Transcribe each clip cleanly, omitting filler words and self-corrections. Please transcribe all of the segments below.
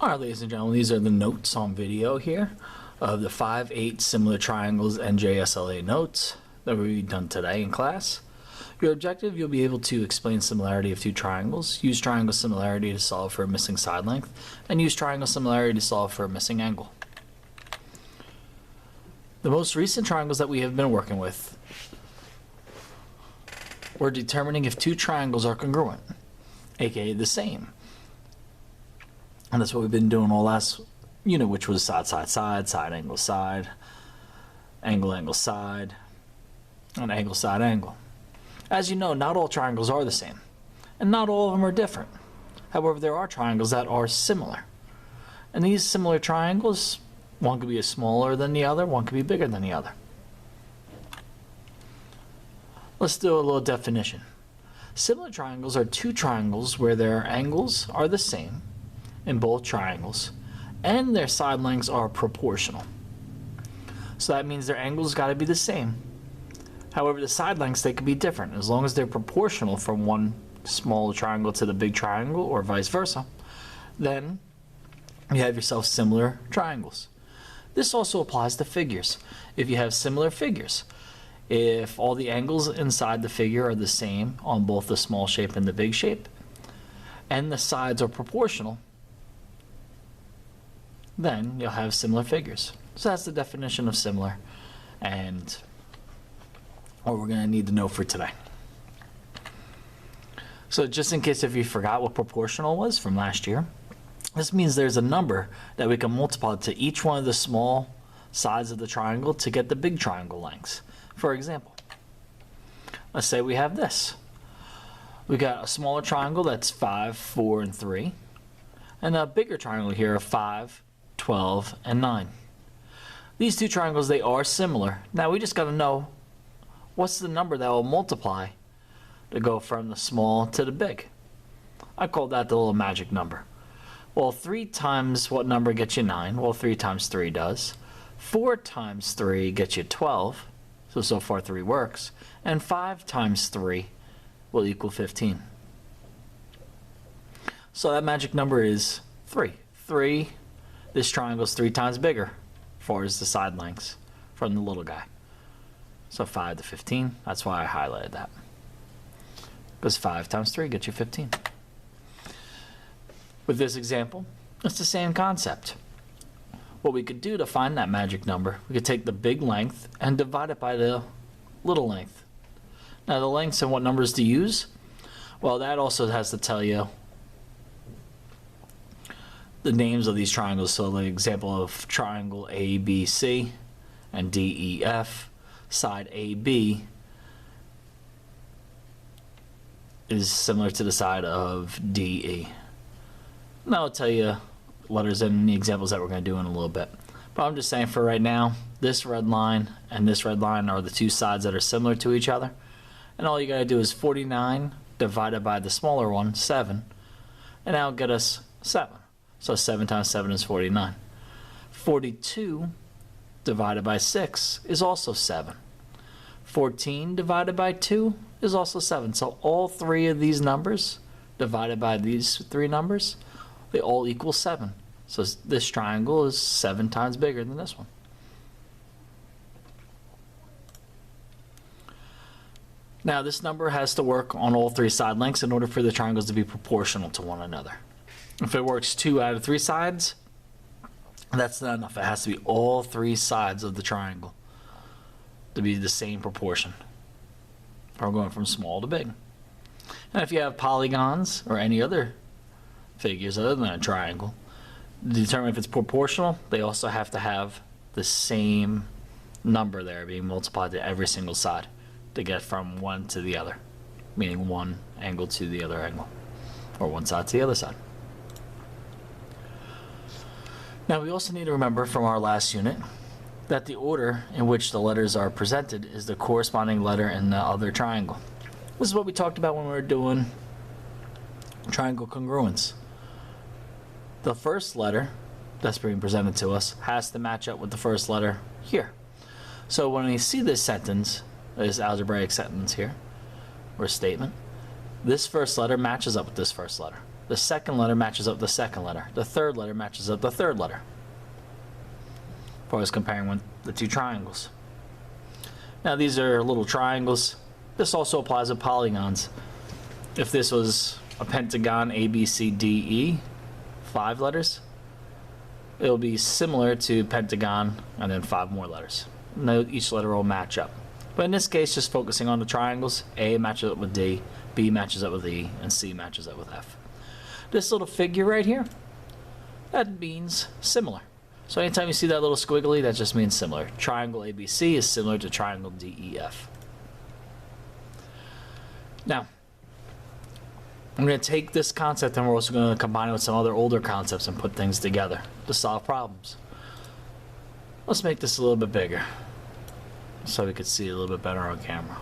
Alright, ladies and gentlemen, these are the notes on video here of the 5, 8 similar triangles NJSLA notes that we've done today in class. Your objective, you'll be able to explain similarity of two triangles, use triangle similarity to solve for a missing side length, and use triangle similarity to solve for a missing angle. The most recent triangles that we have been working with, we're determining if two triangles are congruent, aka the same. And that's what we've been doing all last unit, which was side, side, side, side, angle, side, angle, angle, side, and angle, side, angle. As you know, not all triangles are the same, and not all of them are different. However, there are triangles that are similar. And these similar triangles, one could be smaller than the other, one could be bigger than the other. Let's do a little definition. Similar triangles are two triangles where their angles are the same in both triangles, and their side lengths are proportional. So that means their angles got to be the same. However, the side lengths, they could be different as long as they're proportional from one small triangle to the big triangle or vice versa. Then you have yourself similar triangles. This also applies to figures. If you have similar figures, if all the angles inside the figure are the same on both the small shape and the big shape, and the sides are proportional, then you'll have similar figures. So that's the definition of similar and what we're going to need to know for today. So just in case if you forgot what proportional was from last year, this means there's a number that we can multiply to each one of the small sides of the triangle to get the big triangle lengths. For example, let's say we have this. We got a smaller triangle that's 5, 4, and 3, and a bigger triangle here of 5, 12, and 9. These two triangles, they are similar. Now we just got to know what's the number that will multiply to go from the small to the big. I call that the little magic number. Well, 3 times what number gets you 9? Well, 3 times 3 does. 4 times 3 gets you 12. So far 3 works. And 5 times 3 will equal 15. So that magic number is 3. 3. This triangle is 3 times bigger as far as the side lengths from the little guy. So 5 to 15, that's why I highlighted that. Because 5 times 3 gets you 15. With this example, it's the same concept. What we could do to find that magic number, we could take the big length and divide it by the little length. Now the lengths and what numbers to use, well, that also has to tell you the names of these triangles. So the example of triangle ABC and DEF, side AB is similar to the side of DE. And I'll tell you letters in the examples that we're going to do in a little bit. But I'm just saying for right now, this red line and this red line are the two sides that are similar to each other. And all you got to do is 49 divided by the smaller one, 7, and that'll get us 7. So 7 times 7 is 49. 42 divided by 6 is also 7. 14 divided by 2 is also 7. So all 3 of these numbers divided by these 3 numbers, they all equal 7. So this triangle is 7 times bigger than this one. Now this number has to work on all 3 side lengths in order for the triangles to be proportional to one another. If it works 2 out of 3 sides, that's not enough. It has to be all 3 sides of the triangle to be the same proportion. We're going from small to big. And if you have polygons or any other figures other than a triangle, to determine if it's proportional, they also have to have the same number there being multiplied to every single side to get from one to the other, meaning one angle to the other angle, or one side to the other side. Now we also need to remember from our last unit that the order in which the letters are presented is the corresponding letter in the other triangle. This is what we talked about when we were doing triangle congruence. The first letter that's being presented to us has to match up with the first letter here. So when we see this sentence, this algebraic sentence here, or statement, this first letter matches up with this first letter. The second letter matches up the second letter. The third letter matches up the third letter. If I was comparing with the two triangles. Now these are little triangles. This also applies to polygons. If this was a pentagon A, B, C, D, E, 5 letters, it'll be similar to pentagon and then 5 more letters. And each letter will match up. But in this case, just focusing on the triangles, A matches up with D, B matches up with E, and C matches up with F. This little figure right here, that means similar. So anytime you see that little squiggly, that just means similar. Triangle ABC is similar to triangle DEF. Now, I'm going to take this concept and we're also going to combine it with some other older concepts and put things together to solve problems. Let's make this a little bit bigger so we could see it a little bit better on camera.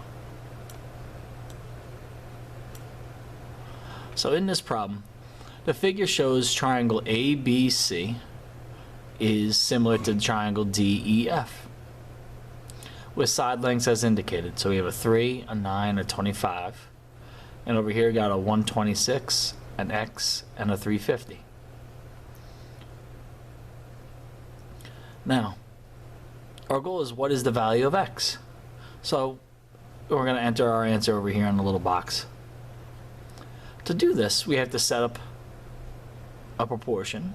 So in this problem, the figure shows triangle ABC is similar to triangle DEF with side lengths as indicated. So we have a 3, a 9, a 25, and over here got a 126, an X, and a 350. Now, our goal is what is the value of X? So we're going to enter our answer over here in the little box. To do this, we have to set up a proportion,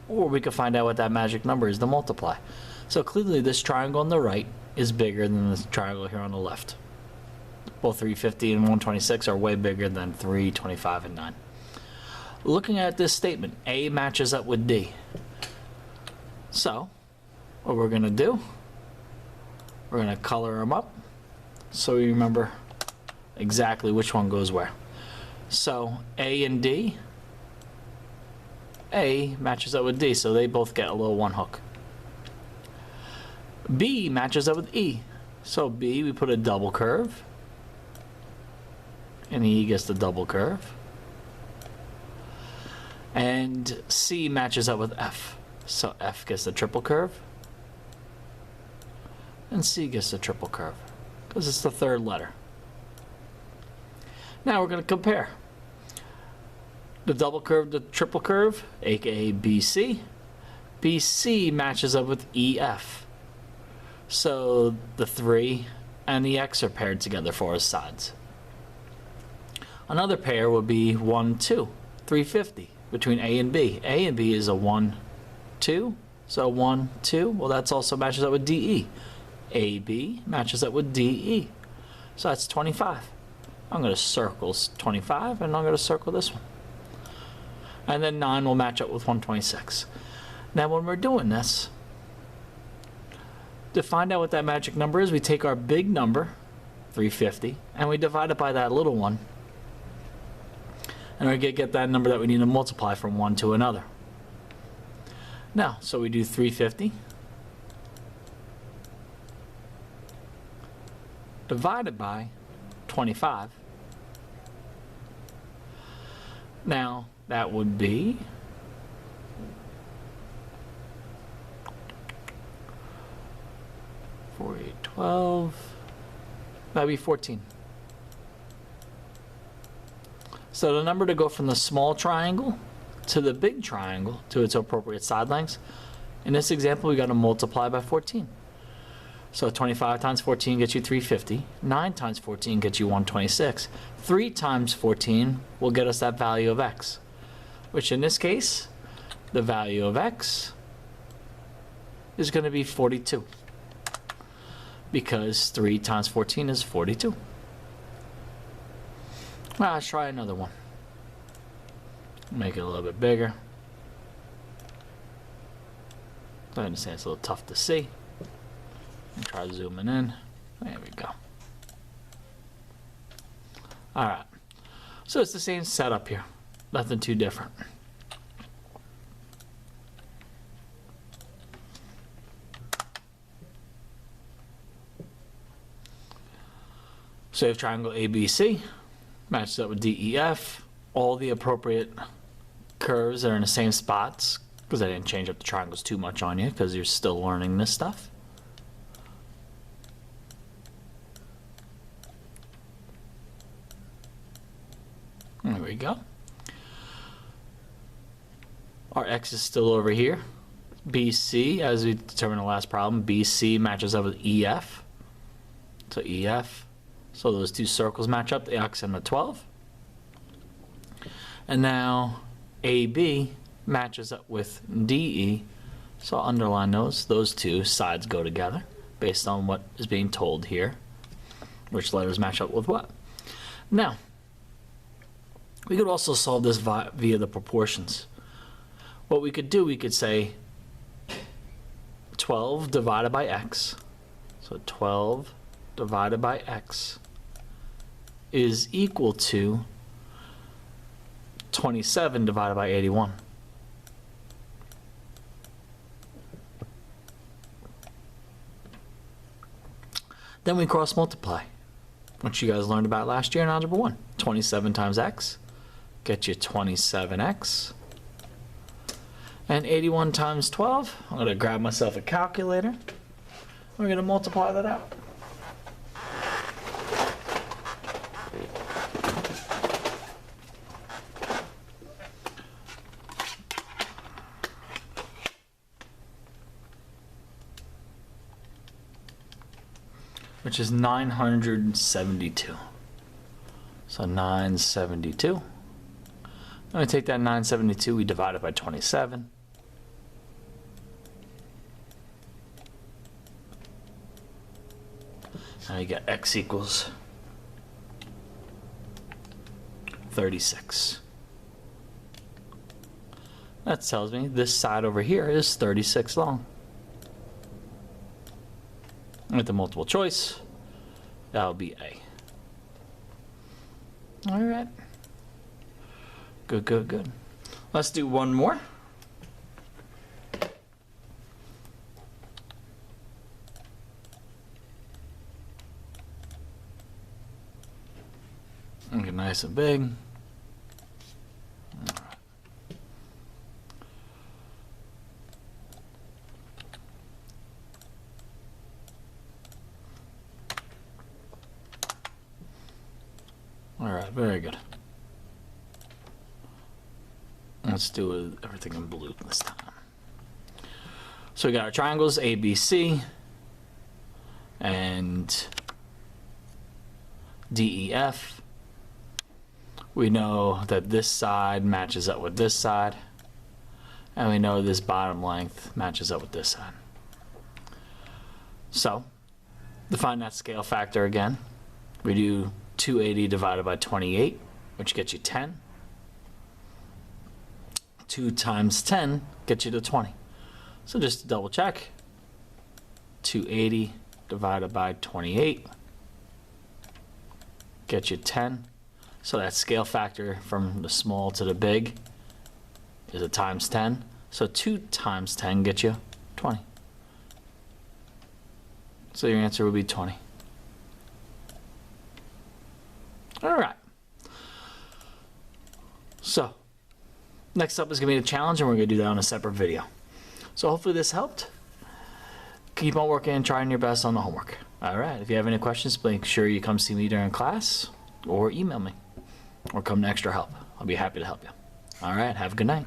or we could find out what that magic number is to multiply. So clearly this triangle on the right is bigger than this triangle here on the left. Both 350 and 126 are way bigger than 3, 25, and 9. Looking at this statement, A matches up with D. So what we're going to do, we're going to color them up so we remember exactly which one goes where. So A and D, A matches up with D, so they both get a little one hook. B matches up with E, so B we put a double curve, and E gets the double curve. And C matches up with F, so F gets the triple curve, and C gets the triple curve, because it's the third letter. Now we're going to compare. The double curve, the triple curve, aka BC. BC matches up with EF. So the 3 and the X are paired together for our sides. Another pair would be 1, 2, 350 between A and B. A and B is a 1, 2. So 1, 2. Well, that's also matches up with DE. AB matches up with DE. So that's 25. I'm going to circle 25 and I'm going to circle this one. And then 9 will match up with 126. Now when we're doing this, to find out what that magic number is, we take our big number, 350, and we divide it by that little one. And we're going to get that number that we need to multiply from one to another. Now, so we do 350 divided by 25. Now, that would be 4, 8, 12. That'd be 14. So the number to go from the small triangle to the big triangle to its appropriate side lengths, in this example we got to multiply by 14. So 25 times 14 gets you 350. 9 times 14 gets you 126. 3 times 14 will get us that value of X, which in this case, the value of X is going to be 42, because 3 times 14 is 42. Well, let's try another one. Make it a little bit bigger. I understand it's a little tough to see. Try zooming in. There we go. Alright. So it's the same setup here. Nothing too different. So you have triangle ABC. Matches up with DEF. All the appropriate curves are in the same spots, because I didn't change up the triangles too much on you because you're still learning this stuff. There we go. Our x is still over here. BC, as we determined the last problem, BC matches up with EF. So EF. So those two circles match up, the x and the 12. And now AB matches up with DE. So I'll underline those. Those two sides go together based on what is being told here. Which letters match up with what? Now, we could also solve this via the proportions. What we could do, we could say 12 divided by x. So 12 divided by x is equal to 27 divided by 81. Then we cross multiply, which you guys learned about last year in Algebra 1. 27 times x gets you 27x. And 81 times 12, I'm going to grab myself a calculator. We're going to multiply that out. Which is 972. So 972. I'm going to take that 972, we divide it by 27. Now you get x equals 36. That tells me this side over here is 36 long. With the multiple choice, that will be A. All right. Good, good, good. Let's do one more. Make it nice and big. All right, very good. Let's do everything in blue this time. So we got our triangles ABC and DEF. We know that this side matches up with this side, and we know this bottom length matches up with this side. So, to find that scale factor again, we do 280 divided by 28, which gets you 10. 2 times 10 gets you to 20. So just to double check, 280 divided by 28 gets you 10. So that scale factor from the small to the big is a times 10. So 2 times 10 gets you 20. So your answer would be 20. All right. So next up is going to be the challenge, and we're going to do that on a separate video. So hopefully this helped. Keep on working and trying your best on the homework. All right. If you have any questions, make sure you come see me during class or email me or come to Extra Help. I'll be happy to help you. All right. Have a good night.